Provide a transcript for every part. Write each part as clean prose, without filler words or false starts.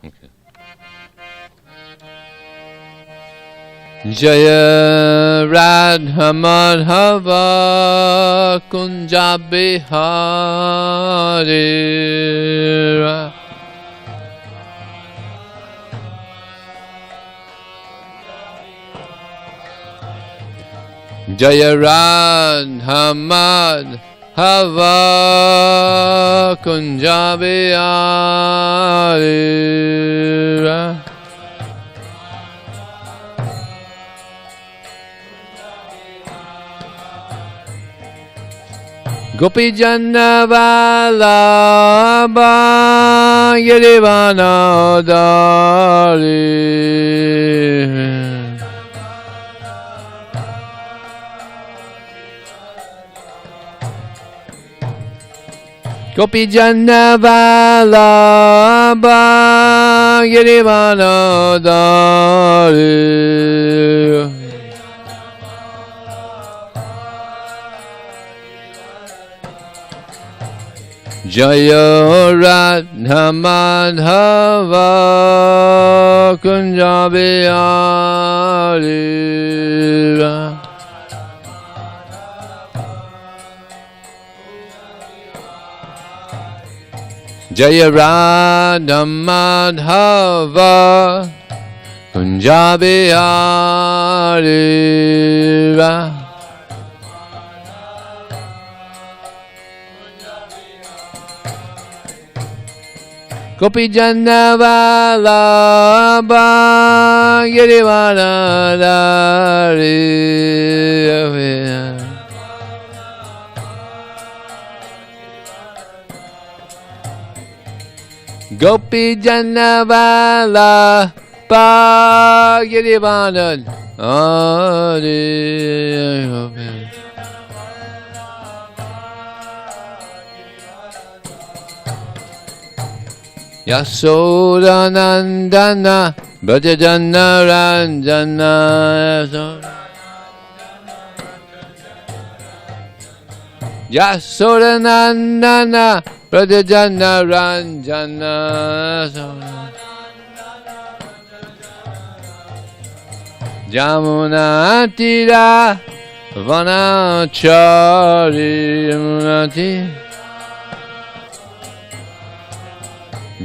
Okay. Jaya Radha Madhava Kunja Bihari Jaya Radha Madhava Kunja Bihari Gopi Janna Vallabha Girivana Dari Gopi Janna Vallabha Girivana Dari Jaya Radha Madhava Kunja Bihari Jaya Radha Madhava Kunja Bihari Gopi Janna Vallabha Girivana Dari Gopi Janna Vallabha Girivana Dari Yasoda Nandana Brajajana Ranjana Yasoda Nandana Brajajana Ranjana Jamuna Tira Vanachari Yamunati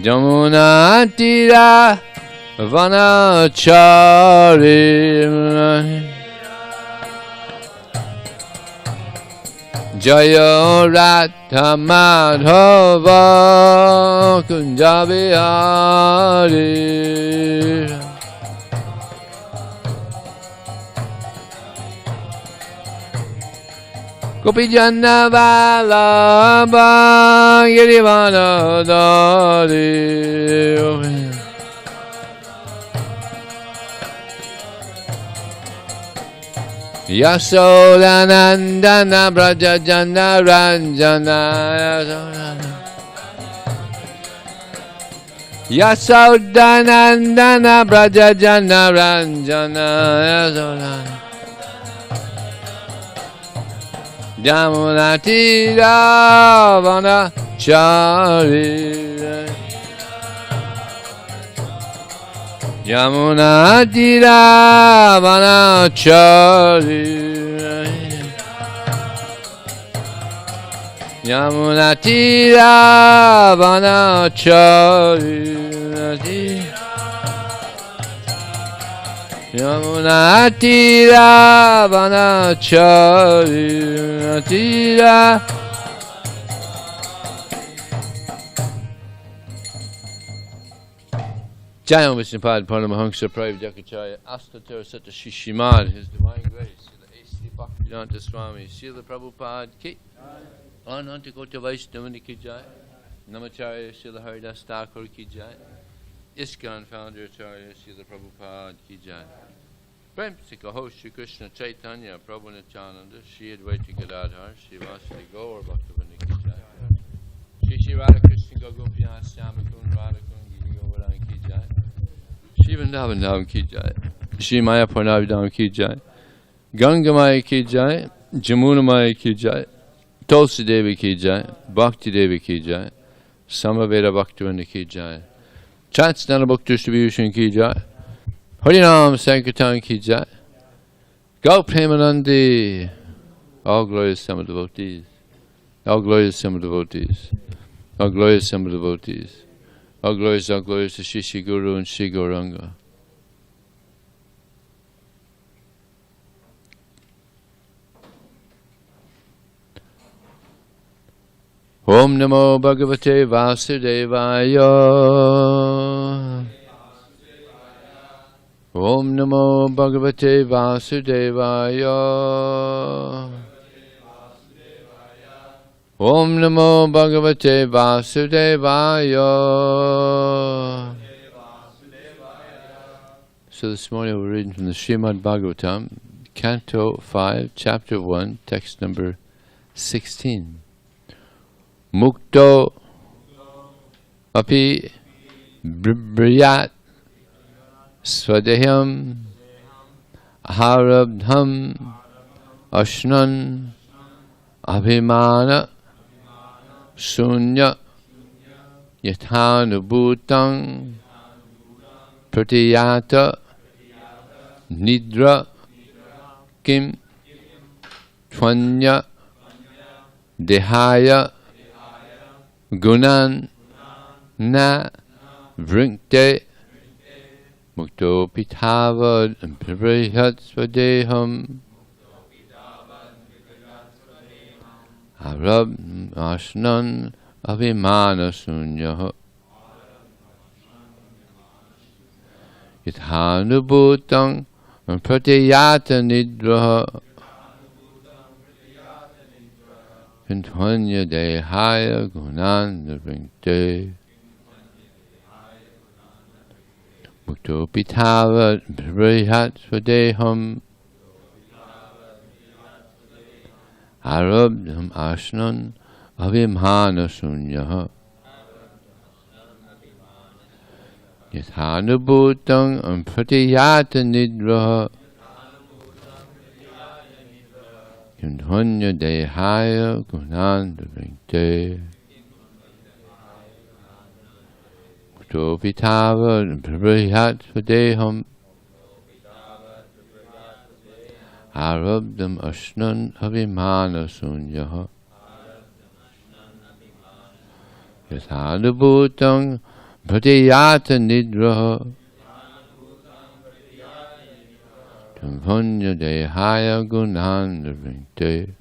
Jamuna Tira Vanachari Jaya Radha Madhava Kunja Bihari Gopi Janna Vallabha Girivana Dari Yasoda Nandana Brajajana Ranjana Yasoda Nandana Brajajana Ranjana Jamuna Tira Vanachari Jamuna Tira Vanachari Jamuna Tira Vanachari Yamuna Tira Vanachari Tira Jayam Vishnupad Paramahamsa Prabhupada Astatar Sata Shishimad His Divine Grace Srila A.C. Bhaktivedanta Swami Srila Prabhupada Ki Ananta Kota Vaishnavani Ki Jai Namacharya Srila Haridas Thakur Ki Jai ISKCON Founder Acharya Srila Prabhupada Ki Jai Prem Sika Host Shri Krishna Chaitanya Prabhu Nityananda Shri Advaita Gadadhar Shri Vasudeva Gaur Bhaktivinoda Ki Jai Shri Radha Krishna Gogopiya Syamakun Radha Kun Giri Govardhan Ki Jai Shri Vrindavan Dham Ki Jai Shri Mayapur Navidam Ki Jai Ganga Maya Ki Jai Jamuna Maya Ki Jai Tulsi Devi Ki Jai Bhakti Devi Ki Jai Samaveda Bhaktivinoda Ki Jai Transcendental Book Distribution ki jai. Harinam Sankirtan ki jai. Go Premanandi. All glorious summer devotees. All glorious summer devotees. All glorious summer devotees. All glorious to Shishi Guru and Shri Gauranga. Om Namo Bhagavate Vasudevaya. Om Namo Bhagavate Vasudevaya. Om Namo Bhagavate Vasudevaya. So this morning we're reading from the Srimad Bhagavatam, Canto 5, Chapter 1, text number 16. Mukto api briyat swadeham harabdham ashnan abhimana sunya yathanubhutang pratiyata nidra kim tvanya dehaya gunan na vrinkte mukto pitavad pribrihat swadeham arab ashnan abhimana sunya yathanubhutang pratiyata nidraha Pintvanya dehaya gunan vrinkte mukto pitavad pribrihat swadeham arabdham ashnan abhimana sunya yathanubhutang pratiyata nidraha Kinthanya dehaya gunan vrinkte mukto pitavad pribrihat swadeham arabdham ashnan abhimana sunya yathanubhutang pratiyata nidraha Kinthanya dehaya gunan vrinkte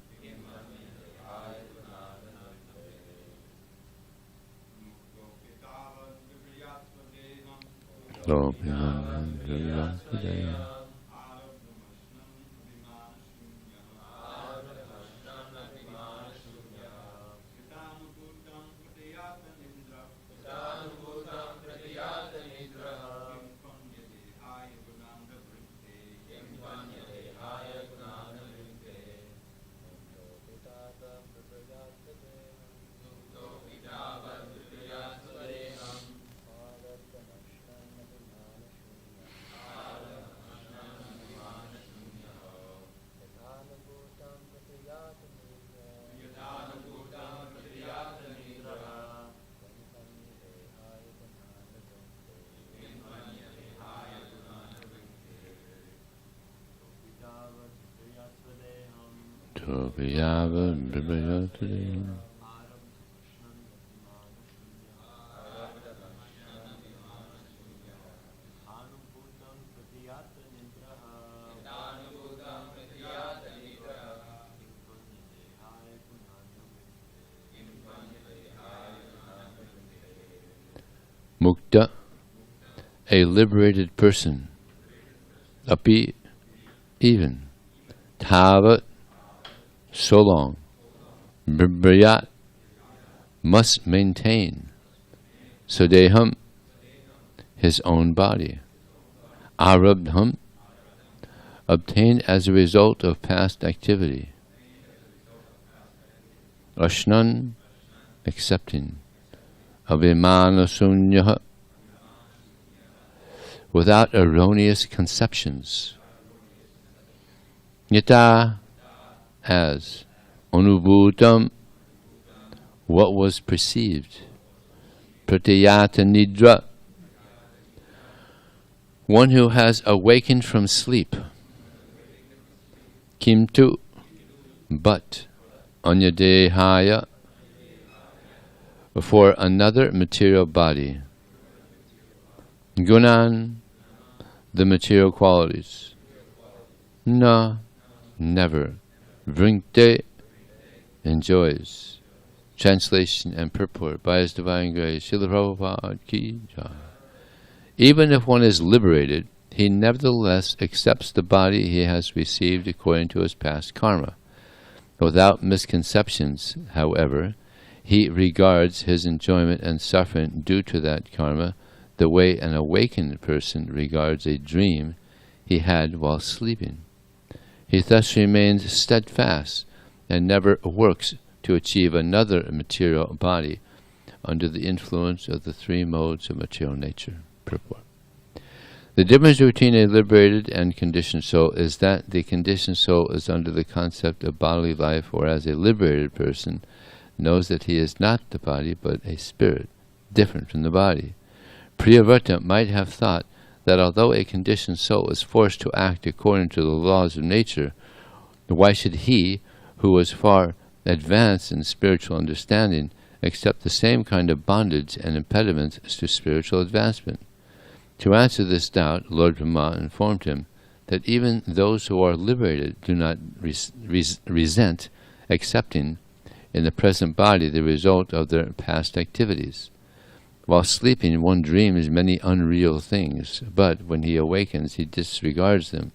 Mukta, a liberated person, api, even, tavat, so long, briyat, must maintain, swadeham, his own body, arabdham, obtained as a result of past activity, ashnan, accepting, abhimana sunya, without erroneous conceptions, yata, as, anubhutam, what was perceived, pratiyata nidra, one who has awakened from sleep. Kimtu, but anyadehaya, for another material body. Gunan, the material qualities. Na, never. Vrinkte, enjoys. Translation and purport by His Divine Grace, Srila Prabhupada Ki Jai. Even if one is liberated, he nevertheless accepts the body he has received according to his past karma. Without misconceptions, however, he regards his enjoyment and suffering due to that karma the way an awakened person regards a dream he had while sleeping. He thus remains steadfast and never works to achieve another material body under the influence of the three modes of material nature. Purport. The difference between a liberated and conditioned soul is that the conditioned soul is under the concept of bodily life, whereas a liberated person knows that he is not the body but a spirit, different from the body. Priyavrata might have thought that although a conditioned soul is forced to act according to the laws of nature, why should he, who was far advanced in spiritual understanding, accept the same kind of bondage and impediments to spiritual advancement? To answer this doubt, Lord Brahma informed him that even those who are liberated do not resent accepting in the present body the result of their past activities. While sleeping, one dreams many unreal things, but when he awakens, he disregards them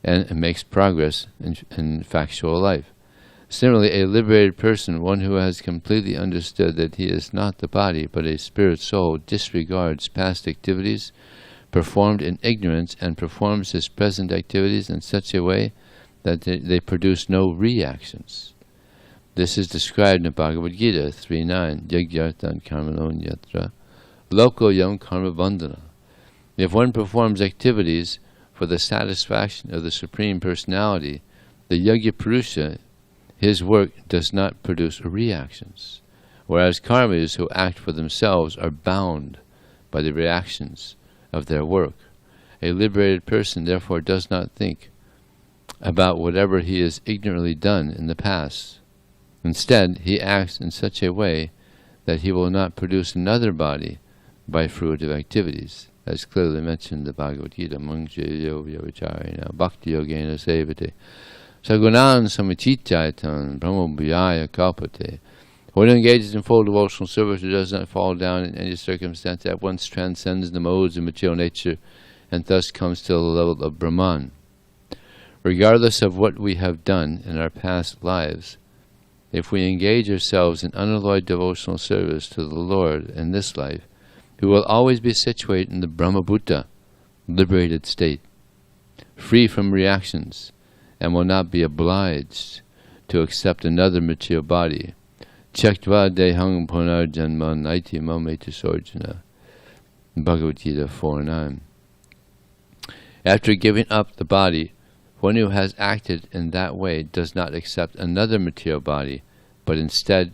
and makes progress in factual life. Similarly, a liberated person, one who has completely understood that he is not the body but a spirit soul, disregards past activities performed in ignorance and performs his present activities in such a way that they produce no reactions. This is described in Bhagavad Gita 3.9, Yagyartan karmanon yatra, loko yam karma bandhana. If one performs activities for the satisfaction of the Supreme Personality, the Yagya Purusha, his work does not produce reactions, whereas karmis who act for themselves are bound by the reactions of their work. A liberated person therefore does not think about whatever he has ignorantly done in the past. Instead, he acts in such a way that he will not produce another body by fruitive activities, as clearly mentioned in the Bhagavad Gita, Bhakti yogena sevate. Sagunan samichityaitan brahma-bhūta kalpate. One who engages in full devotional service who does not fall down in any circumstance at once transcends the modes of material nature and thus comes to the level of Brahman. Regardless of what we have done in our past lives, if we engage ourselves in unalloyed devotional service to the Lord in this life, we will always be situated in the brahma-bhūta, liberated state, free from reactions, and will not be obliged to accept another material body. Chaktva dehang punarjanma naiti mameti sorjana. Bhagavad Gita 4.9. After giving up the body, one who has acted in that way does not accept another material body, but instead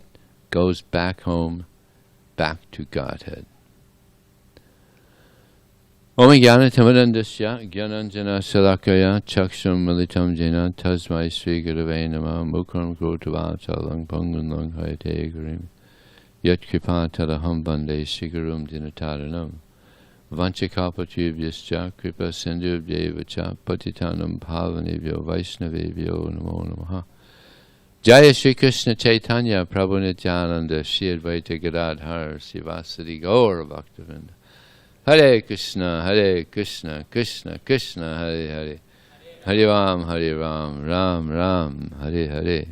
goes back home, back to Godhead. Om Jnana Tamadandasya Jnananjana Salakaya Chaksham Militam Jena Tasmai Sri Gurave Nama Mukram Krotava Chalang Pangun Lang Hayate Gurim Yat Kripa Talaham Bande Sigurum Dinataranam Vanchakalpatubhyascha Kripa Sindhubhyevacha Patitanam Bhavanebhyo Vaishnavebhyo Namo Namaha. Jaya Shri Krishna Chaitanya Prabhu Nityananda Shri Advaita Gadadhar Sivasadi Gaur Bhaktivinoda. Hare Krishna, Krishna Krishna, Hare Hare, Hare Ram, Ram Ram, Hare Hare.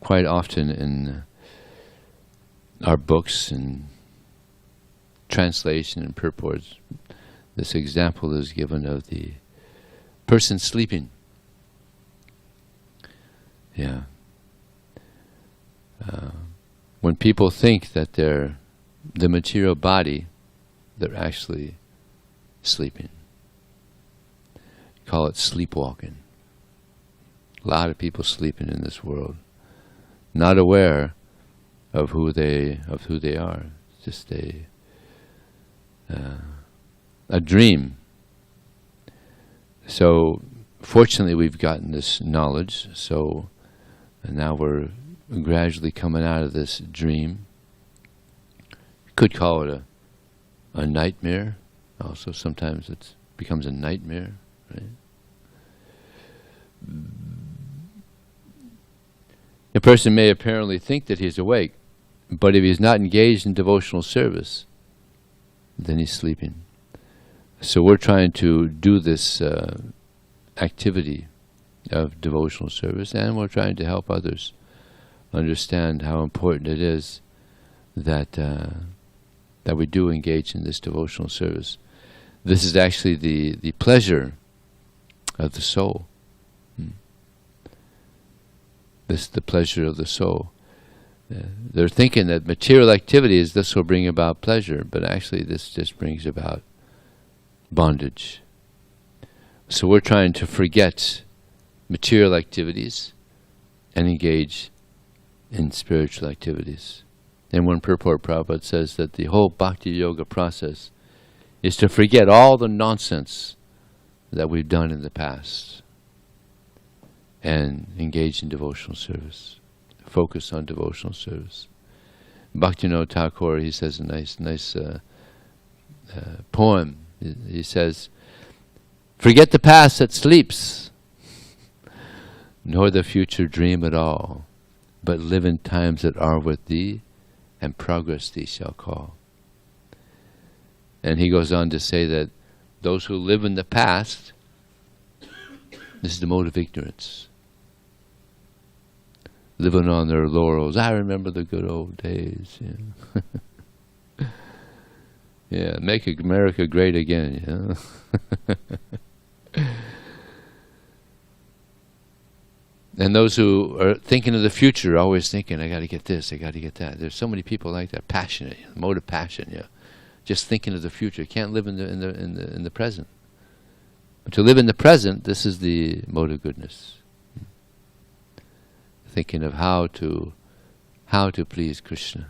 Quite often in our books and translation and purports, this example is given of the person sleeping. Yeah. When people think that they're the material body, they're actually sleeping. Call it sleepwalking. A lot of people sleeping in this world, not aware of who they are. It's just a dream. So fortunately we've gotten this knowledge, so now we're gradually coming out of this dream. You could call it a nightmare. Also sometimes it becomes a nightmare, right? A person may apparently think that he's awake, but if he's not engaged in devotional service, then he's sleeping. So we're trying to do this activity of devotional service, and we're trying to help others understand how important it is that that we do engage in this devotional service. This is actually the pleasure of the soul. This is the pleasure of the soul. They're thinking that material activities, this will bring about pleasure, but actually this just brings about bondage. So we're trying to forget material activities and engage in spiritual activities. And one purport Prabhupada says that the whole Bhakti Yoga process is to forget all the nonsense that we've done in the past and engage in devotional service. Focus on devotional service. Bhaktivinoda Thakur, he says a nice poem. He says, "Forget the past that sleeps, nor the future dream at all, but live in times that are with thee, and progress thee shall call." And he goes on to say that those who live in the past, this is the mode of ignorance. Living on their laurels. I remember the good old days. Yeah, yeah, make America great again. Yeah. And those who are thinking of the future, always thinking, I got to get this, I got to get that. There's so many people like that, passionate, mode of passion. Yeah, just thinking of the future. Can't live in the present. But to live in the present, this is the mode of goodness. Thinking of how to please Krishna.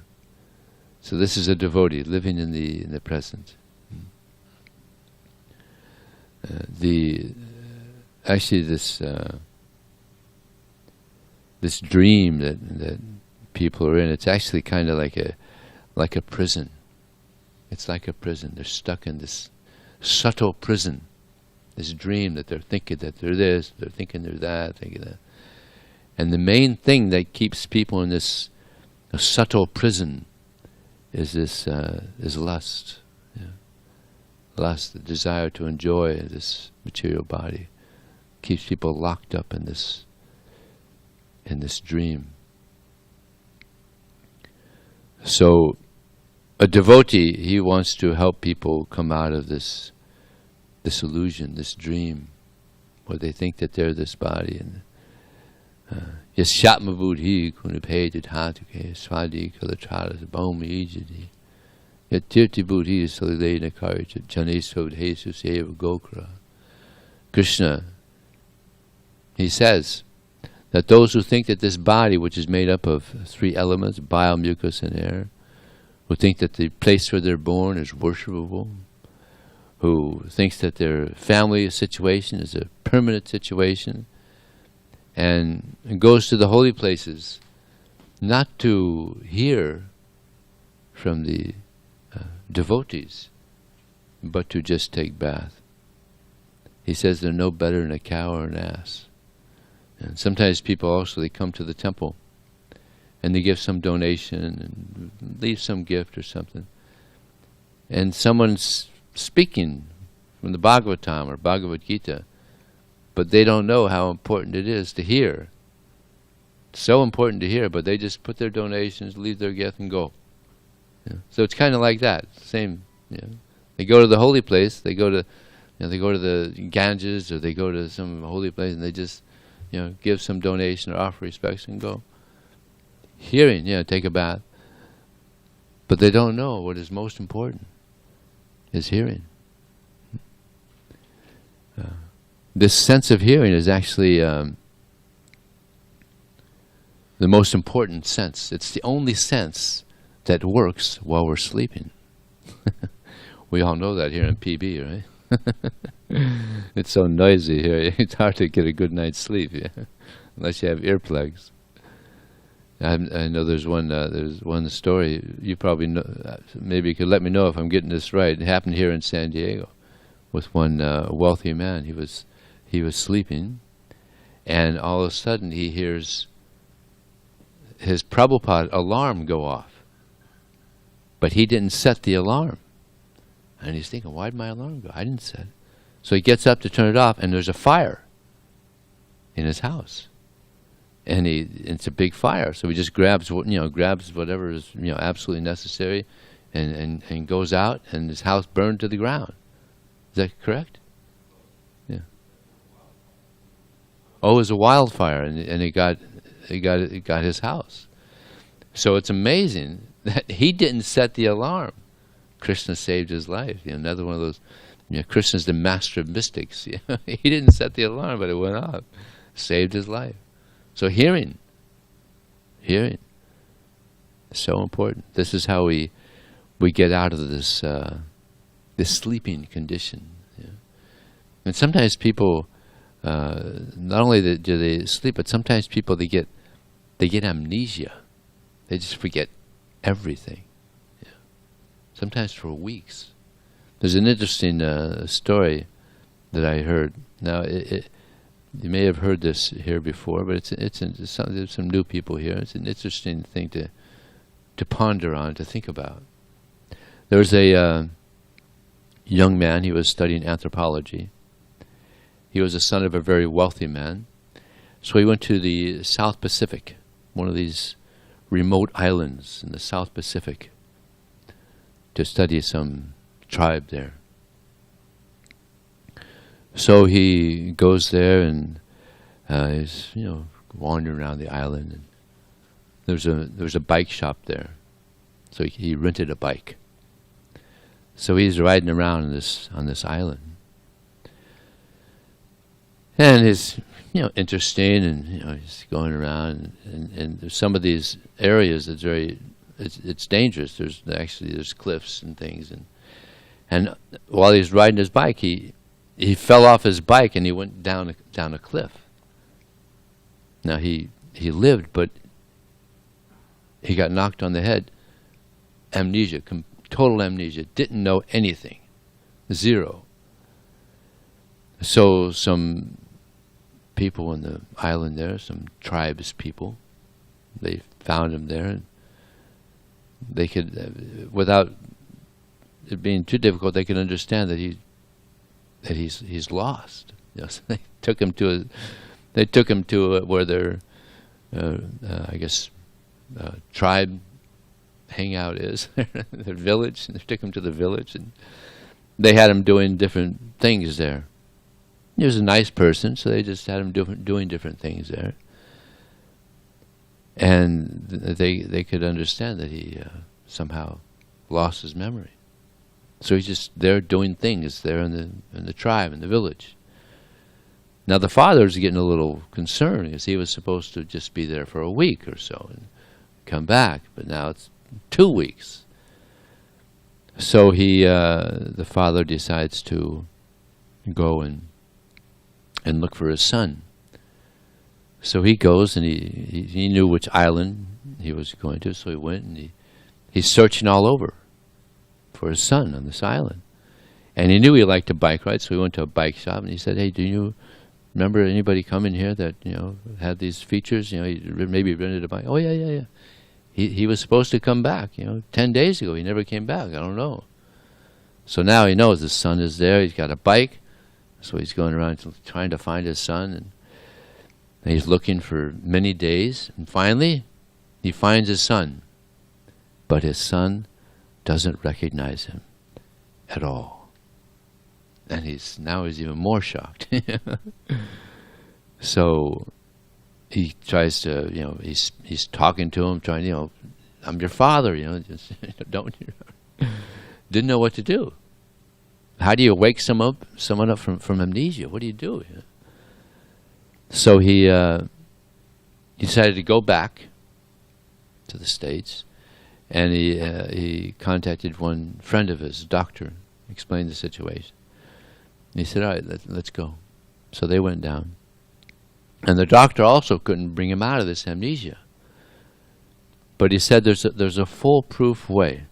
So this is a devotee living in the present. Actually this dream that people are in, it's actually kind of like a prison. It's like a prison. They're stuck in this subtle prison. This dream that they're thinking that they're this, they're thinking they're that, thinking that. And the main thing that keeps people in this subtle prison is this is lust. Yeah. Lust, the desire to enjoy this material body, keeps people locked up in this dream. So a devotee, he wants to help people come out of this illusion, this dream, where they think that they're this body. And Yashatma buddhi kunupedit hatuke swadi kalatradas bhaumi ijadi yatirti buddhi salilena karita janesodhesus eva gokra. Krishna, he says that those who think that this body, which is made up of three elements, bile, mucus, and air, who think that the place where they're born is worshipable, who thinks that their family situation is a permanent situation, and goes to the holy places not to hear from the devotees, but to just take bath. He says they're no better than a cow or an ass. And sometimes people also, they come to the temple and they give some donation and leave some gift or something. And someone's speaking from the Bhagavatam or Bhagavad Gita, but they don't know how important it is to hear. It's so important to hear, but they just put their donations, leave their gift, and go. Yeah. So it's kind of like that. Same. Yeah. They go to the holy place. They go to, they go to the Ganges, or they go to some holy place, and they just, give some donation or offer respects and go. Hearing, take a bath. But they don't know what is most important is hearing. This sense of hearing is actually the most important sense. It's the only sense that works while we're sleeping. We all know that here in PB, right? It's so noisy here. It's hard to get a good night's sleep, unless you have earplugs. I know there's one story you probably know. Maybe you could let me know if I'm getting this right. It happened here in San Diego with one wealthy man. He was sleeping, and all of a sudden he hears his Prabhupada alarm go off, but he didn't set the alarm, and he's thinking, "Why'd my alarm go? I didn't set it." So he gets up to turn it off, and there's a fire in his house. And it's a big fire, so he just grabs whatever is absolutely necessary, and goes out, and his house burned to the ground. Is that correct? Yeah. Oh, it was a wildfire, and it got his house. So it's amazing that he didn't set the alarm. Krishna saved his life. Another one of those. Krishna's the master of mystics. He didn't set the alarm, but it went off, saved his life. So hearing is so important. This is how we get out of this sleeping condition. And sometimes people, not only do they sleep, but sometimes people they get amnesia. They just forget everything. Sometimes for weeks. There's an interesting story that I heard. Now you may have heard this here before, but there's some new people here. It's an interesting thing to ponder on, to think about. There was a young man. He was studying anthropology. He was the son of a very wealthy man. So he went to the South Pacific, one of these remote islands in the South Pacific, to study some tribe there. So he goes there, and he's wandering around the island. And there's a bike shop there, so he rented a bike. So he's riding around on this island, and it's interesting, and he's going around, and there's some of these areas that's it's dangerous. There's cliffs and things, and while he's riding his bike, he fell off his bike and he went down a cliff. Now he lived, but he got knocked on the head. Amnesia, total amnesia. Didn't know anything. Zero. So some people on the island there, some tribes people, they found him there, and they could, without it being too difficult, they could understand that he's lost. So they took him to where their I guess tribe hangout is, their village. And they took him to the village, and they had him doing different things there. He was a nice person, so they just had him doing different things there. And they could understand that he somehow lost his memory. So he's just there doing things there in the tribe, in the village. Now the father's getting a little concerned, because he was supposed to just be there for a week or so and come back, but now it's 2 weeks. So the father decides to go and look for his son. So he goes, and he knew which island he was going to, so he went, and he's searching all over for his son on this island. And he knew he liked to bike ride, so he went to a bike shop, and he said, "Hey, do you remember anybody coming here that had these features? He maybe rented a bike." "Oh yeah. He was supposed to come back 10 days ago. He never came back. I don't know." So now he knows his son is there. He's got a bike, so he's going around trying to find his son, and he's looking for many days, and finally he finds his son, but his son doesn't recognize him at all. And he's even more shocked. So he tries to, he's talking to him, trying, "I'm your father, just don't." Didn't know what to do. How do you wake someone up from amnesia? What do you do? So he decided to go back to the States, and he contacted one friend of his, doctor. explained the situation. And he said, all right, let's go. So they went down. And the doctor also couldn't bring him out of this amnesia. But he said there's a foolproof way.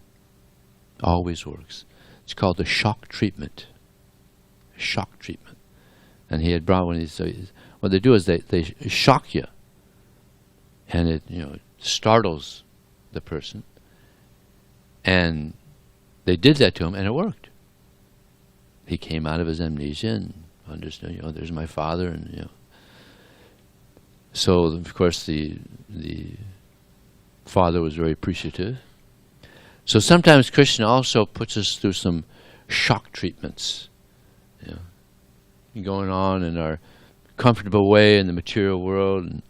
Always works. It's called the shock treatment. Shock treatment. And he had brought one of these. So what they do is they shock you. And it startles the person. And they did that to him, and it worked. He came out of his amnesia and understood, there's my father, and So of course the father was very appreciative. So sometimes Krishna also puts us through some shock treatments. Going on in our comfortable way in the material world and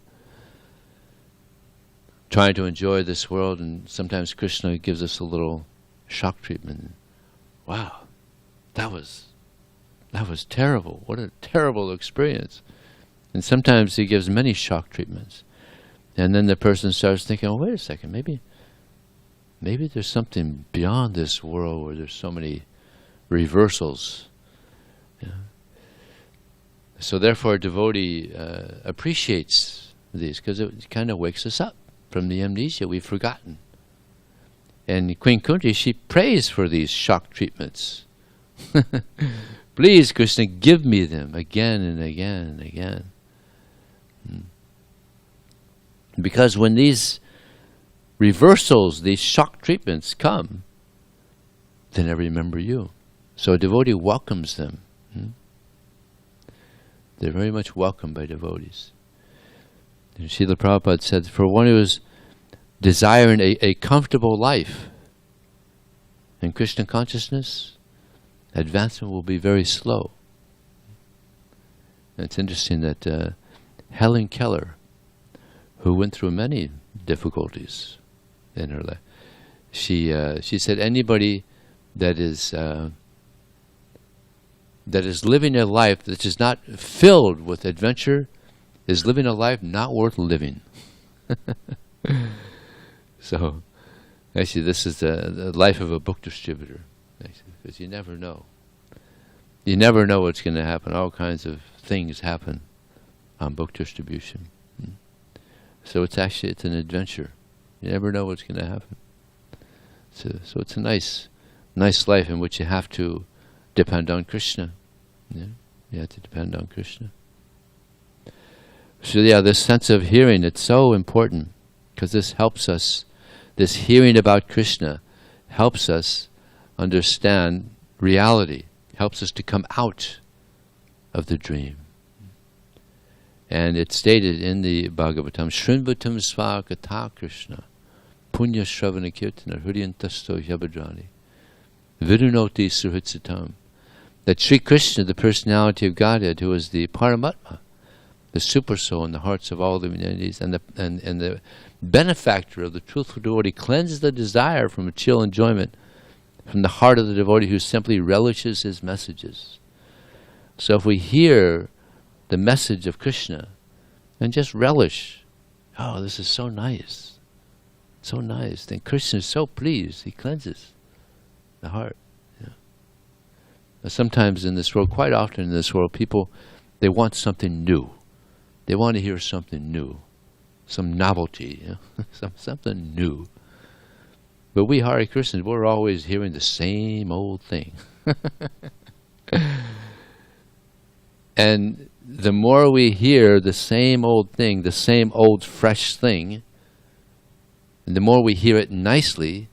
trying to enjoy this world, and sometimes Krishna gives us a little shock treatment. Wow, that was terrible. What a terrible experience. And sometimes he gives many shock treatments. And then the person starts thinking, oh, wait a second, maybe there's something beyond this world where there's so many reversals. So therefore a devotee appreciates these, because it kind of wakes us up from the amnesia we've forgotten. And Queen Kunti, she prays for these shock treatments. Please, Krishna, give me them again and again and again. Because when these reversals, these shock treatments come, then I remember you. So a devotee welcomes them. They're very much welcomed by devotees. And Srila Prabhupada said, for one who is desiring a comfortable life in Krishna consciousness, advancement will be very slow. And it's interesting that Helen Keller, who went through many difficulties in her life, she said anybody that is living a life that is not filled with adventure is living a life not worth living. So, actually, this is the life of a book distributor, because you never know. You never know what's going to happen. All kinds of things happen on book distribution. So it's an adventure. You never know what's going to happen. So it's a nice life in which you have to depend on Krishna. You have to depend on Krishna. So this sense of hearing, it's so important, because this helps us. This hearing about Krishna helps us understand reality, helps us to come out of the dream. And it's stated in the Bhagavatam, Shrinvatam Svakata Krishna, Punya Shravana Kirtana, Hridyantasto Yabadrani, Vidunoti Suhitsatam. That Sri Krishna, the personality of Godhead, who is the Paramatma, the super soul in the hearts of all living entities, and the benefactor of the truthful devotee, cleanses the desire from a chill enjoyment from the heart of the devotee who simply relishes his messages. So if we hear the message of Krishna and just relish, oh, this is so nice, then Krishna is so pleased, he cleanses the heart. Sometimes in this world, quite often in this world, people, they want something new. They want to hear something new, some novelty, something new. But we Hare Krishnas, we're always hearing the same old thing. And the more we hear the same old thing, the same old fresh thing, and the more we hear it nicely,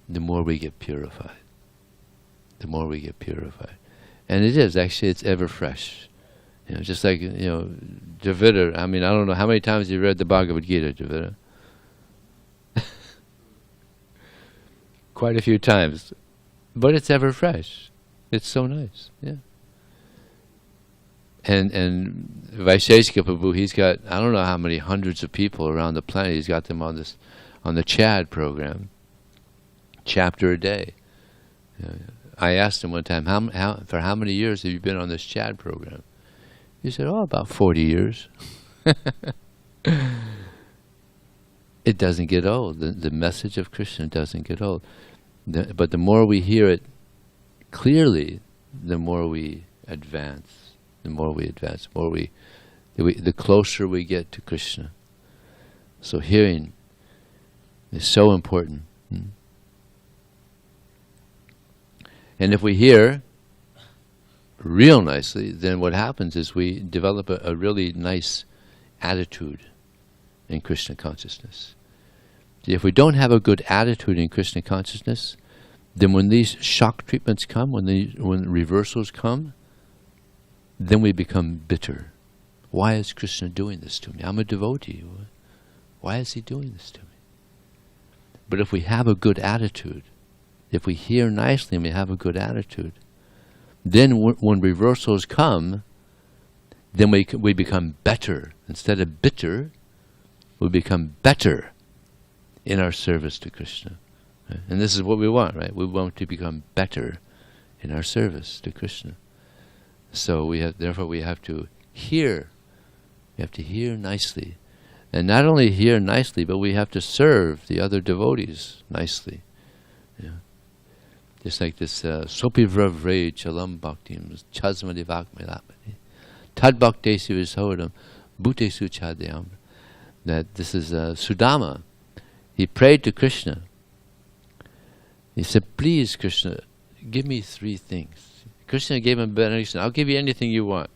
the more we get purified. The more we get purified. And it is, actually, it's ever fresh. Just like, Javita, I don't know, how many times you read the Bhagavad Gita, Javita? Quite a few times. But it's ever fresh. It's so nice, And Vaisheshika Prabhu, he's got, I don't know how many hundreds of people around the planet, he's got them on the Chad program, chapter a day. I asked him one time, for how many years have you been on this Chad program? He said, about 40 years. It doesn't get old. The message of Krishna doesn't get old. But the more we hear it clearly, the more we advance, the closer we get to Krishna. So hearing is so important. And if we hear real nicely, then what happens is we develop a really nice attitude in Krishna consciousness. If we don't have a good attitude in Krishna consciousness, then when these shock treatments come, when reversals come, then we become bitter. Why is Krishna doing this to me? I'm a devotee. Why is he doing this to me? But if we have a good attitude, if we hear nicely and we have a good attitude, then when reversals come, then we become better. Instead of bitter, we become better in our service to Krishna. Right? And this is what we want, right? We want to become better in our service to Krishna. So therefore we have to hear. We have to hear nicely. And not only hear nicely, but we have to serve the other devotees nicely. Yeah. Just like this, Sopi Vravre Chalam Bhaktim Chasmadi Vakmelapati Tad Bhaktesu Vishodam Bhutesu Chadyam. That this is Sudama. He prayed to Krishna. He said, please, Krishna, give me 3 things. Krishna gave him benediction. I'll give you anything you want.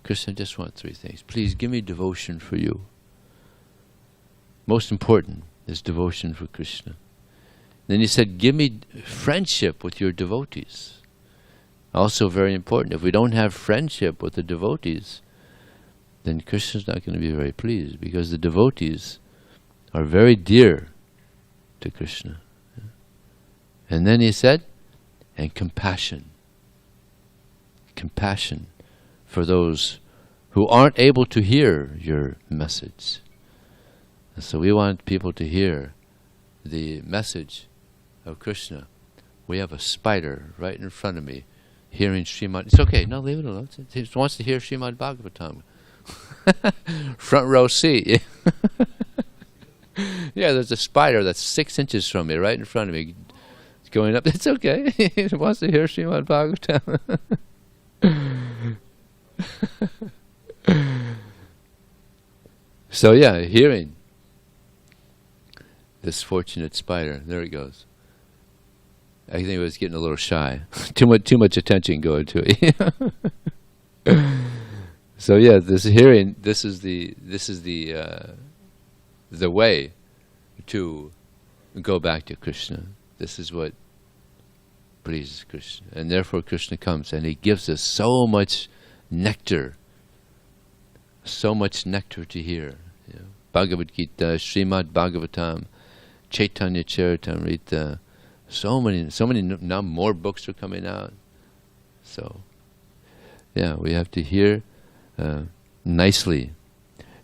Krishna just wants 3 things. Please give me devotion for you. Most important is devotion for Krishna. Then he said, give me friendship with your devotees. Also very important. If we don't have friendship with the devotees, then Krishna's not going to be very pleased, because the devotees are very dear to Krishna. And then he said, and compassion. Compassion for those who aren't able to hear your message. And so we want people to hear the message of Krishna. We have a spider right in front of me hearing Srimad. It's okay, no, leave it alone. He wants to hear Srimad Bhagavatam. Front row seat. Yeah, there's a spider that's 6 inches from me, right in front of me. It's going up. It's okay. He wants to hear Srimad Bhagavatam. So yeah, hearing this fortunate spider. There he goes. I think he was getting a little shy. too much attention going to it. So yeah, this hearing. This is the way to go back to Krishna. This is what pleases Krishna, and therefore Krishna comes and he gives us so much nectar. So much nectar to hear. You know, Bhagavad Gita, Srimad Bhagavatam, Chaitanya Charitamrita. So many. Now more books are coming out. So, yeah, we have to hear nicely,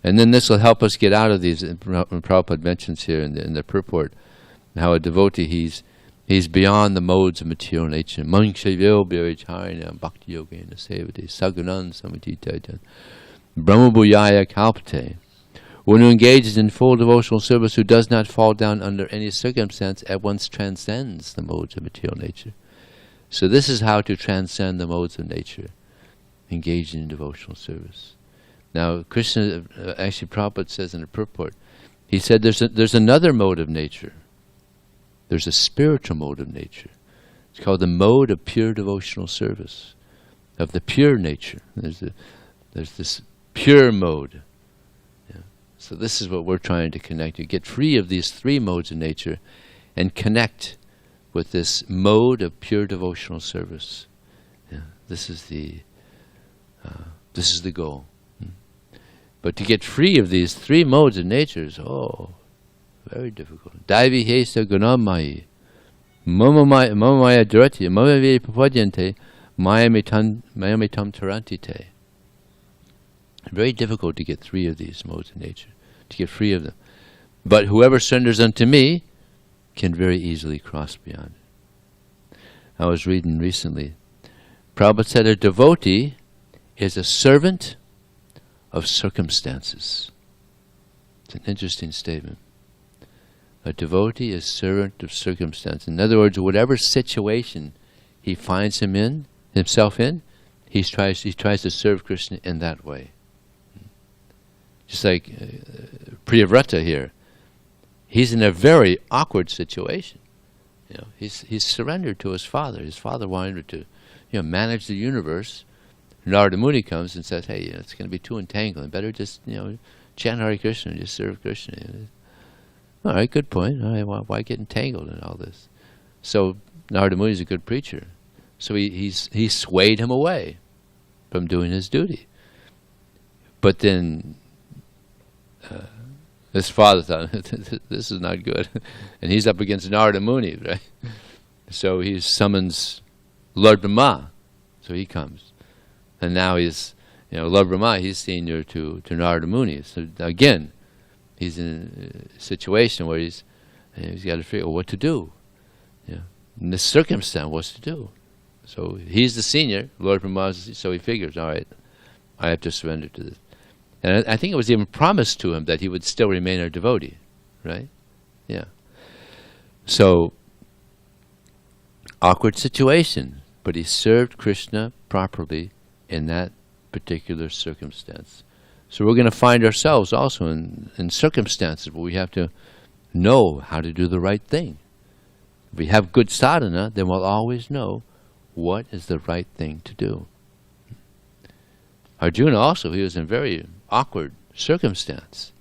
and then this will help us get out of these. Prabhupada mentions here in the purport how a devotee he's beyond the modes of material nature. Bhakti yogena sevate sagunan samatita brahma-bhūta kalpate. One who engages in full devotional service, who does not fall down under any circumstance, at once transcends the modes of material nature. So this is how to transcend the modes of nature, engaging in devotional service. Now, Krishna, actually Prabhupada says in the purport, he said there's another mode of nature. There's a spiritual mode of nature. It's called the mode of pure devotional service, of the pure nature. There's this pure mode. So this is what we're trying to connect. You get free of these 3 modes of nature and connect with this mode of pure devotional service. Yeah, this is the goal. But to get free of these 3 modes of nature is very difficult. Daivi hesa gunamai mama maya durati mama ve papadyante mayamitam tarantite. Very difficult to get free of these modes of nature, to get free of them. But whoever surrenders unto me can very easily cross beyond it. I was reading recently, Prabhupada said a devotee is a servant of circumstances. It's an interesting statement. A devotee is servant of circumstance. In other words, whatever situation he finds himself in, he tries to serve Krishna in that way. Just like Priyavrata here, he's in a very awkward situation. He's surrendered to his father. His father wanted to, manage the universe. Narada Muni comes and says, "Hey, it's going to be too entangling. Better just, chant Hare Krishna, just serve Krishna." All right, good point. All right, why get entangled in all this? So Narada Muni is a good preacher. So he swayed him away from doing his duty. But then his father thought, this is not good. And he's up against Narada Muni, right? So he summons Lord Brahma. So he comes. And now he's, Lord Brahma, he's senior to Narada Muni. So again, he's in a situation where he's got to figure out what to do. In this circumstance, what's to do? So he's the senior, Lord Brahma, so he figures, all right, I have to surrender to this. And I think it was even promised to him that he would still remain a devotee, right? Yeah. So, awkward situation, but he served Krishna properly in that particular circumstance. So we're going to find ourselves also in circumstances where we have to know how to do the right thing. If we have good sadhana, then we'll always know what is the right thing to do. Arjuna also, he was in a very awkward circumstance.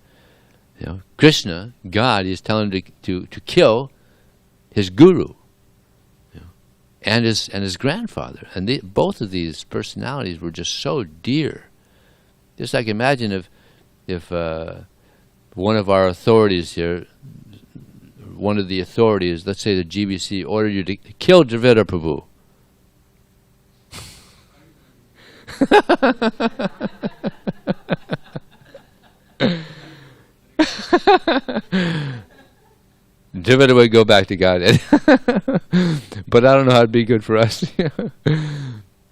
Krishna, God, is telling him to kill his guru, and his grandfather, and both of these personalities were just so dear. Just like imagine if one of our authorities here, one of the authorities, let's say the GBC, ordered you to kill Dravida Prabhu. Dravida would go back to Godhead. But I don't know how it'd be good for us.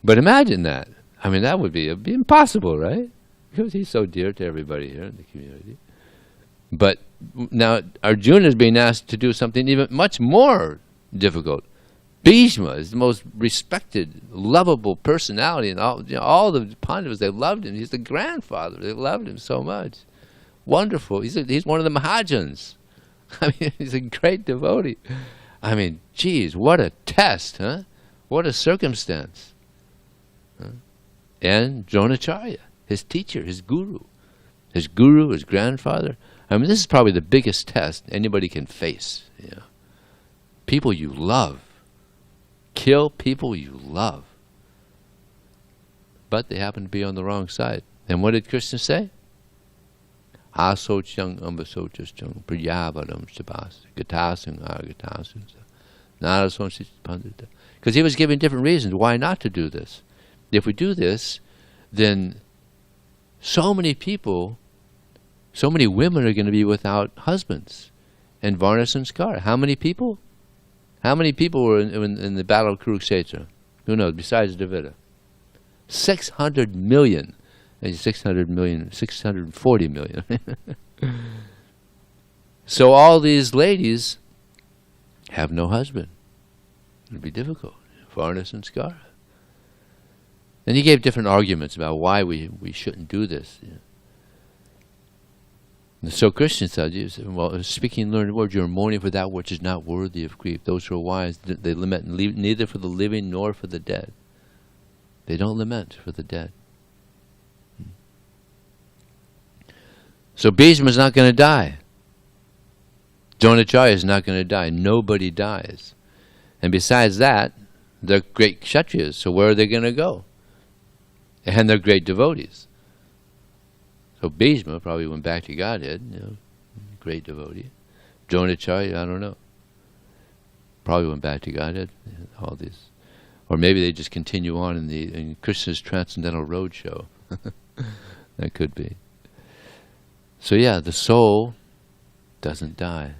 But imagine that. I mean, that would be impossible, right? Because he's so dear to everybody here in the community. But now Arjuna is being asked to do something even much more difficult. Bhishma is the most respected, lovable personality, and all the Pandavas, they loved him. He's the grandfather. They loved him so much. Wonderful. He's one of the Mahajans. I mean, he's a great devotee. I mean, geez, what a test, huh? What a circumstance. Huh? And Dronacharya, his teacher, his guru, his grandfather. I mean, this is probably the biggest test anybody can face. People you love. Kill people you love. But they happen to be on the wrong side. And what did Krishna say? Asochang ambasochang priyavaram sabas gatasang agatasang narasonsi pandita. Because he was giving different reasons why not to do this. If we do this, then so many people, so many women are going to be without husbands. And Varna Sanskara. How many people? How many people were in the battle of Kurukshetra? Who knows, besides Dravida? 600 million. 600 million, 640 million. So all these ladies have no husband. It'll be difficult. Varna Sanskara. And he gave different arguments about why we shouldn't do this. And so Krishna said, well, speaking learned words, you're mourning for that which is not worthy of grief. Those who are wise, they lament neither for the living nor for the dead. They don't lament for the dead. So Bhishma is not going to die. Dronacharya is not going to die. Nobody dies. And besides that, they're great Kshatriyas, so where are they going to go? And they're great devotees. So Bhishma probably went back to Godhead, great devotee. Dronacharya, I don't know. Probably went back to Godhead, all these. Or maybe they just continue on in Krishna's Transcendental Roadshow. That could be. So yeah, the soul doesn't die.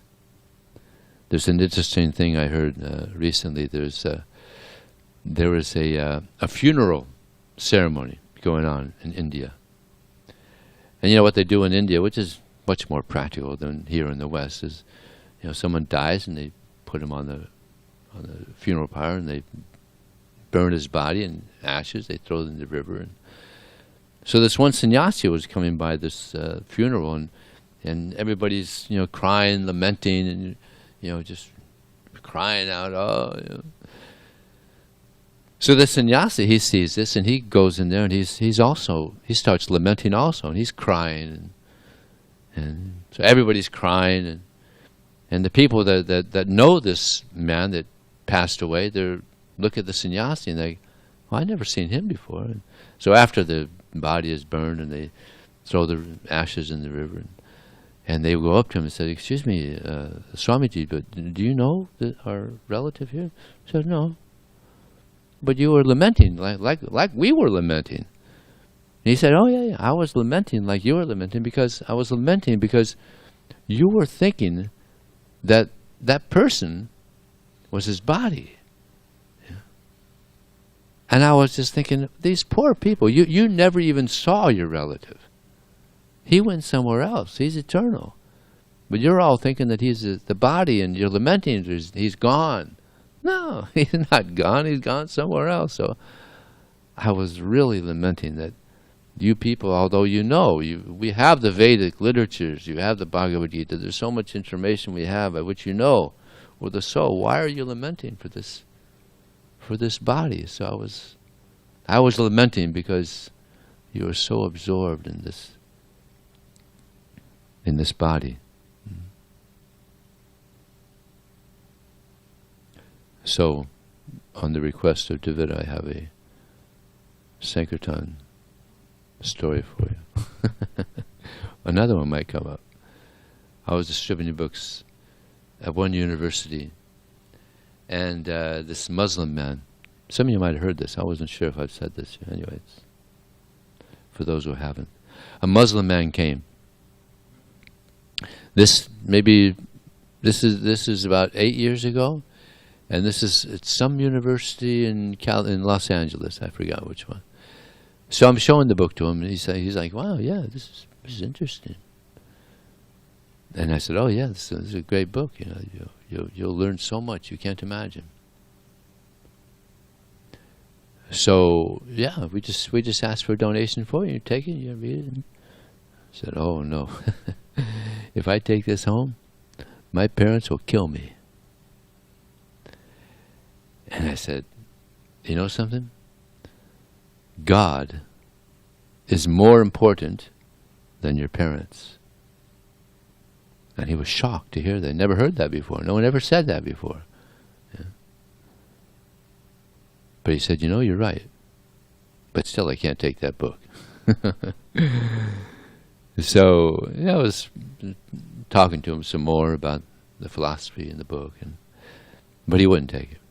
There's an interesting thing I heard recently. There was a funeral ceremony going on in India. And you know what they do in India, which is much more practical than here in the West, is someone dies and they put him on the funeral pyre and they burn his body in ashes. They throw it in the river. And so this one sannyasi was coming by this funeral, and everybody's crying, lamenting, and just crying out. Oh, So the sannyasi, he sees this, and he goes in there, and he starts lamenting also, and he's crying, and so everybody's crying, and the people that know this man that passed away, they look at the sannyasi and they, well, I never seen him before. And so after the body is burned and they throw the ashes in the river, and they go up to him and say, "Excuse me, Swamiji, but do you know our relative here?" He said, "No, but you were lamenting like we were lamenting." And he said, "Oh yeah, I was lamenting like you were lamenting because you were thinking that person was his body." Yeah. And I was just thinking, these poor people, you never even saw your relative. He went somewhere else. He's eternal. But you're all thinking that he's the body, and you're lamenting he's gone. No, he's not gone. He's gone somewhere else. So I was really lamenting that you people, although we have the Vedic literatures, you have the Bhagavad Gita, there's so much information we have by which with the soul. Why are you lamenting for this body? So I was lamenting because you were so absorbed in this body. So, on the request of David, I have a Sankirtan story for you. Another one might come up. I was distributing books at one university, and this Muslim man, some of you might have heard this, I wasn't sure if I've said this, anyways, for those who haven't. A Muslim man came. This is about 8 years ago, and it's some university in Los Angeles, I forgot which one. So I'm showing the book to him, and he's like, "Wow, yeah, this is interesting." And I said, "Oh yeah, this is a great book. You'll learn so much you can't imagine." So yeah, we just asked for a donation for you. You take it, you read it. I said, "Oh no, if I take this home, my parents will kill me." And I said, "You know something? God is more important than your parents." And he was shocked to hear that. Never heard that before. No one ever said that before. Yeah. But he said, "You're right. But still, I can't take that book." So I was talking to him some more about the philosophy in the book, but he wouldn't take it.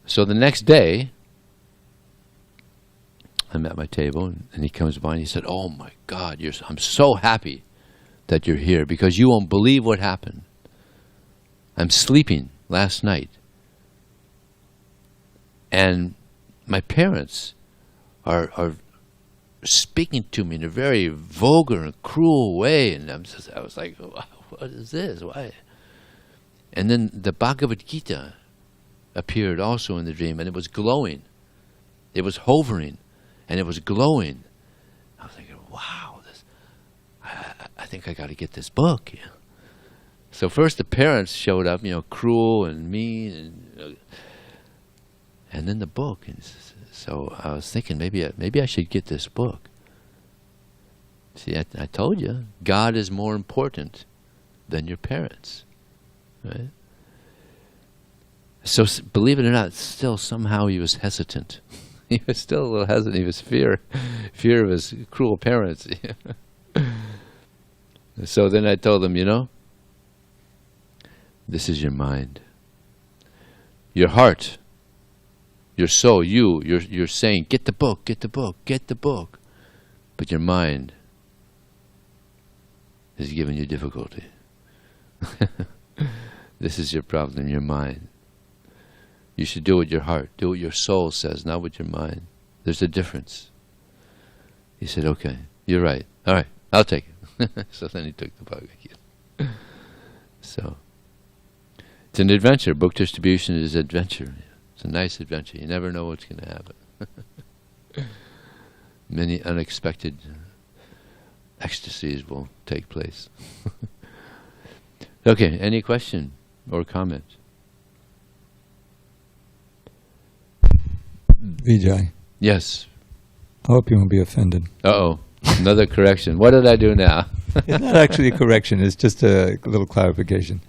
So the next day, I'm at my table, and he comes by and he said, "Oh my God, I'm so happy that you're here because you won't believe what happened. I'm sleeping last night, and my parents are speaking to me in a very vulgar and cruel way, and I was like, what is this? Why?" And then the Bhagavad Gita appeared also in the dream, and it was glowing. It was hovering, and it was glowing. I was thinking, wow, I think I got to get this book. Yeah. So first the parents showed up, cruel and mean, and then the book. And so I was thinking, maybe I should get this book. See, I told you, God is more important than your parents, right? So believe it or not, still somehow he was hesitant. He was still a little hesitant. He was fear of his cruel parents. So then I told him, this is your mind. Your heart, your soul, you're saying, get the book, get the book, get the book. But your mind is giving you difficulty. This is your problem, your mind. You should do what your heart, do what your soul says, not what your mind. There's a difference. He said, "Okay, you're right. All right, I'll take it." So then he took the Bhagavad Gita. So it's an adventure. Book distribution is adventure. It's a nice adventure. You never know what's going to happen. Many unexpected ecstasies will take place. Okay, any question or comment? Vijay. Yes. I hope you won't be offended. Uh-oh. Another correction. What did I do now? It's not actually a correction. It's just a little clarification.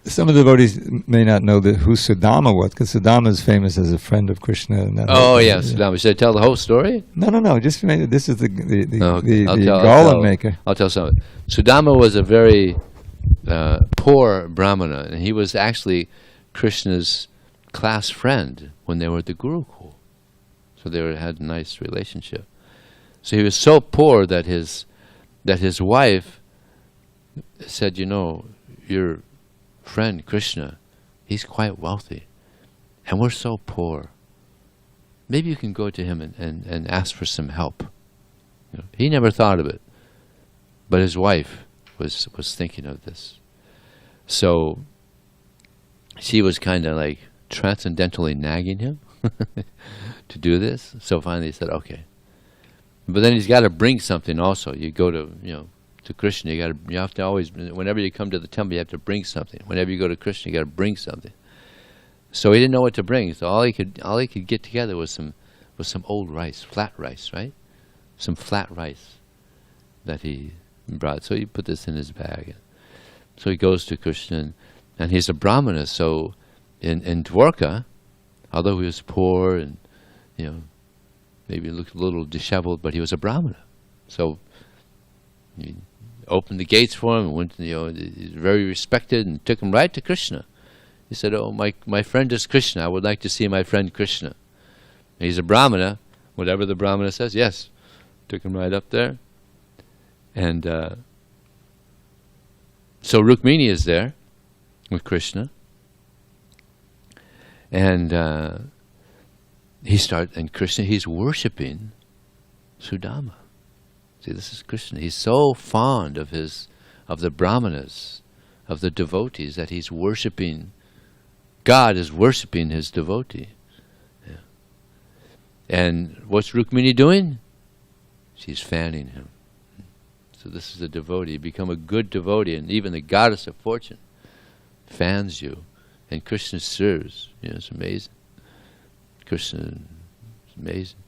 Some of the devotees may not know who Sudama was, because Sudama is famous as a friend of Krishna. And Yes, Sudama. Should I tell the whole story? No. Just this is the I'll Golan maker. I'll tell something. Sudama was a very poor brahmana, and he was actually Krishna's class friend when they were at the Gurukul. So they had a nice relationship. So he was so poor that his wife said, your friend Krishna, he's quite wealthy, and we're so poor. Maybe you can go to him and ask for some help. He never thought of it, but his wife was thinking of this. So she was kind of like transcendentally nagging him to do this. So finally he said, okay. But then he's got to bring something also. You go to, to Krishna, you have to always, whenever you come to the temple, you have to bring something. Whenever you go to Krishna, you got to bring something. So he didn't know what to bring. So all he could get together was some old rice, flat rice, right? Some flat rice that he brought. So he put this in his bag. So he goes to Krishna, and he's a brahmana. So in Dwarka, although he was poor and maybe looked a little disheveled, but he was a brahmana. So he opened the gates for him and went. He's very respected, and took him right to Krishna. He said, "Oh, my friend is Krishna. I would like to see my friend Krishna." And he's a brahmana. Whatever the brahmana says, yes. Took him right up there. And so Rukmini is there with Krishna. And Krishna, he's worshipping Sudama. See, this is Krishna. He's so fond of the brahmanas, of the devotees, that he's worshipping. God is worshipping his devotee. Yeah. And what's Rukmini doing? She's fanning him. So this is a devotee. Become a good devotee, and even the goddess of fortune fans you, and Krishna serves. It's amazing. Krishna is amazing.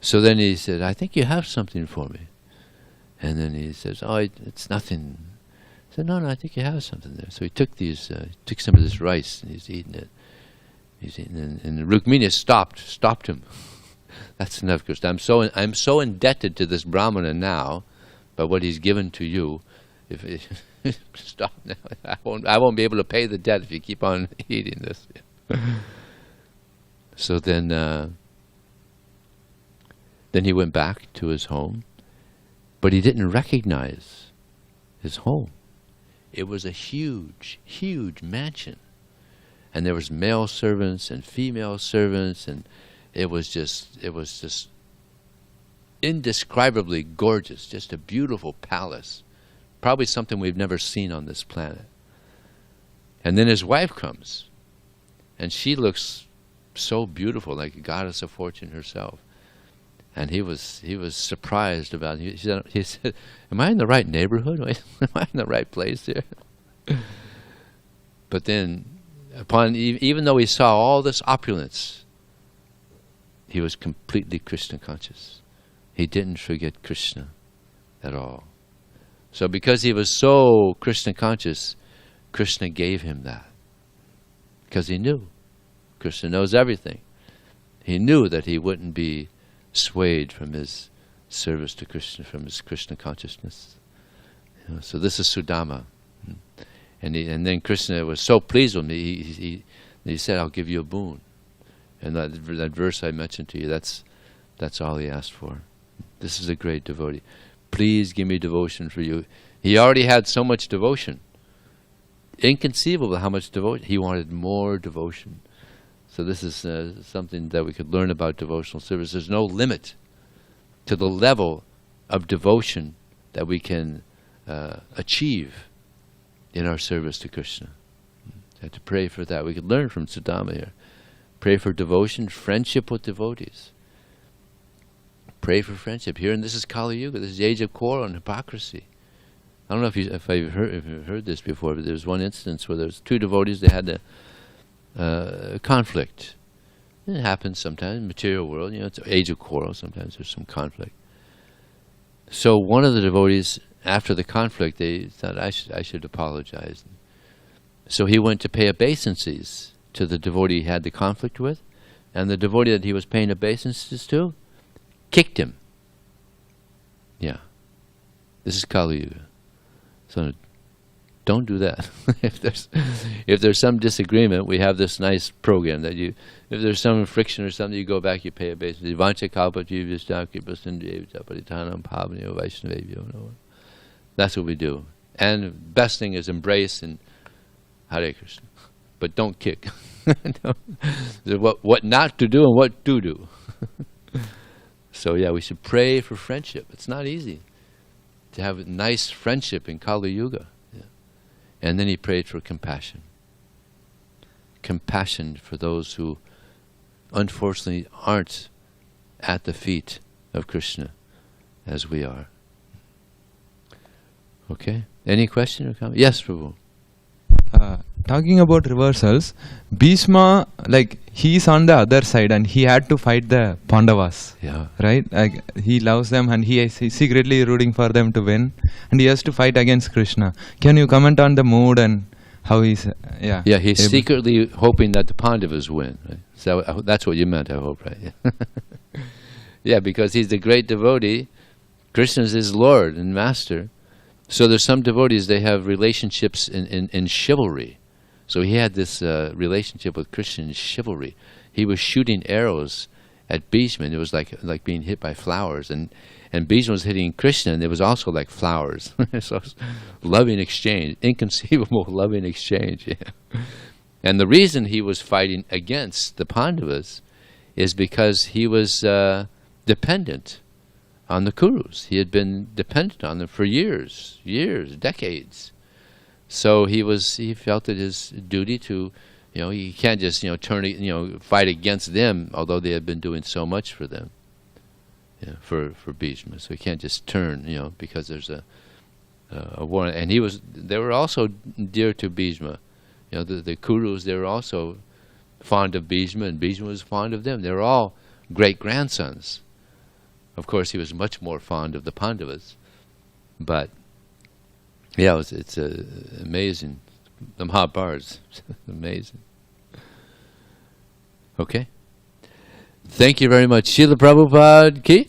So then he said, "I think you have something for me." And then he says, "Oh, it's nothing." I said, "No, I think you have something there." So he took some of this rice, and he's eating it. And Rukmini stopped him. That's enough, Krishna. I'm so indebted to this brahmana now, by what he's given to you. If stop now, I won't be able to pay the debt if you keep on eating this. So then he went back to his home, but he didn't recognize his home. It was a huge, huge mansion, and there was male servants and female servants, and it was just indescribably gorgeous, just a beautiful palace, probably something we've never seen on this planet. And then his wife comes, and she looks so beautiful, like a goddess of fortune herself. And he was surprised about it. He said, "Am I in the right neighborhood? Am I in the right place here?" But then, even though he saw all this opulence, he was completely Krishna conscious. He didn't forget Krishna at all. So because he was so Krishna conscious, Krishna gave him that. Because he knew. Krishna knows everything. He knew that he wouldn't be swayed from his service to Krishna, from his Krishna consciousness. So this is Sudama. And then Krishna was so pleased with me, he said, "I'll give you a boon." And that verse I mentioned to you, that's all he asked for. This is a great devotee. Please give me devotion for you. He already had so much devotion. Inconceivable how much devotion. He wanted more devotion. So this is something that we could learn about devotional service. There's no limit to the level of devotion that we can achieve in our service to Krishna. I have to pray for that. We could learn from Sudama here. Pray for devotion, friendship with devotees. Pray for friendship. Here, and this is Kali Yuga. This is the age of quarrel and hypocrisy. I don't know if you've heard this before, but there's one instance where there's two devotees. They had a conflict. It happens sometimes in the material world. It's an age of quarrel. Sometimes there's some conflict. So one of the devotees, after the conflict, they thought, I should apologize. So he went to pay obeisances to the devotee he had the conflict with, and the devotee that he was paying obeisances to kicked him. Yeah. This is Kali Yuga. So don't do that. if there's some disagreement, we have this nice program that if there's some friction or something, you go back, you pay obeisance. That's what we do. And best thing is embrace and Hare Krishna. But don't kick. What not to do and what to do. So yeah, we should pray for friendship. It's not easy to have a nice friendship in Kali Yuga. Yeah. And then he prayed for compassion. Compassion for those who unfortunately aren't at the feet of Krishna as we are. Okay? Any question or comment? Yes, Prabhu. Talking about reversals, Bhishma, like, he's on the other side and he had to fight the Pandavas. Yeah. Right? Like, he loves them and he is secretly rooting for them to win. And he has to fight against Krishna. Can you comment on the mood and how he's... Yeah, he's secretly hoping that the Pandavas win. Right? So that's what you meant, I hope, right? Yeah. Yeah, because he's the great devotee. Krishna is his Lord and Master. So there's some devotees, they have relationships in chivalry. So he had this relationship with Krishna in chivalry. He was shooting arrows at Bhishma, and it was like being hit by flowers. And Bhishma was hitting Krishna, and it was also like flowers. So loving exchange, inconceivable loving exchange. Yeah. And the reason he was fighting against the Pandavas is because he was dependent on the Kurus. He had been dependent on them for years, decades. So he felt it his duty to, he can't just, fight against them, although they had been doing so much for them, for Bhishma. So he can't just turn, because there's a war. And they were also dear to Bhishma. The Kurus, they were also fond of Bhishma, and Bhishma was fond of them. They were all great-grandsons. Of course, he was much more fond of the Pandavas. But yeah, it's amazing. The Mahabharata, amazing. Okay. Thank you very much. Srila Prabhupada ki.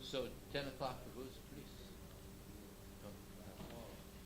So 10 o'clock, Prabhu, is pretty